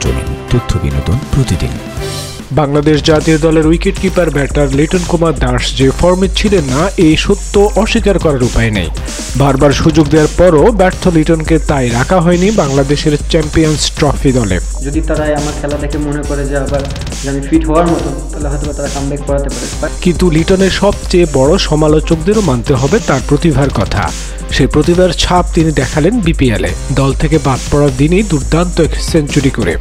Streaming তথ্য বিনোদন প্রতিদিন। বাংলাদেশ জাতীয় দলের wicket keeper batter Liton Kumar Das যে ফর্মে ছিলেন না এই সত্য অস্বীকার করার উপায় নেই। বারবার সুযোগ দেওয়ার পরও ব্যর্থ লিটনকে তাই রাখা হয়নি বাংলাদেশের চ্যাম্পিয়ন্স ট্রফি দলে। যদি তারা আমার খেলা দেখে মনে করে যে আবার আমি ফিট হওয়ার মতো, তাহলে হয়তো তারা কামব্যাক করাতে পারে। কিন্তু লিটনের সবচেয়ে বড় সমালোচকদেরও মানতে হবে তার প্রতিভার কথা। সেই প্রতিভার ছাপ তিনি দেখালেন বিপিএলে। দল থেকে বাদ পড়ার দিনই দুর্দান্ত এক সেঞ্চুরি করে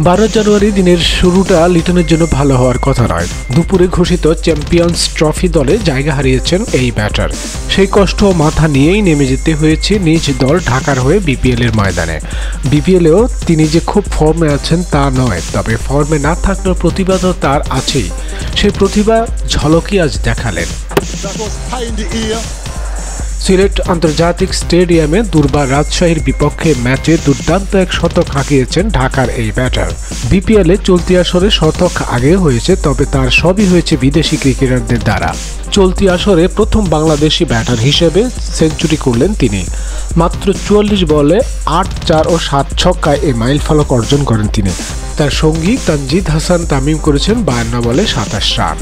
12 জানুয়ারি দিনের শুরুটা লিটনের জন্য ভালো হওয়ার কথা নয়। দুপুরে ঘোষিত চ্যাম্পিয়ন্স ট্রফি দলে জায়গা হারিয়েছেন এই ব্যাটার। সেই কষ্ট মাথা নিয়েই নেমে যেতে হয়েছে নিজ দল ঢাকার হয়ে বিপিএল এর ময়দানে। বিপিএলেও তিনি যে খুব ফর্মে আছেন তা নয়, তবে ফর্মে না থাকলেও প্রতিভা তো তার আছেই। সেই প্রতিভা ঝলকই আজ দেখালেন। সিলেট আন্তর্জাতিক স্টেডিয়ামে দুর্বার রাজশাহীর বিপক্ষে ম্যাচে দুর্দান্ত এক শতক হাঁকিয়েছেন ঢাকার এই ব্যাটার। বিপিএলে চলতি আসরে শতক আগে হয়েছে, তবে তার সবই হয়েছে বিদেশি ক্রিকেটারদের দ্বারা। চলতি আসরে প্রথম বাংলাদেশি ব্যাটার হিসেবে সেঞ্চুরি করলেন তিনি। মাত্র 44 বলে 8, 4 ও 7 ছক্কায় এই মাইলফলক অর্জন করেন তিনি। তার সঙ্গী তানজিদ হাসান তামিম করেছেন 52 বলে 27 রান।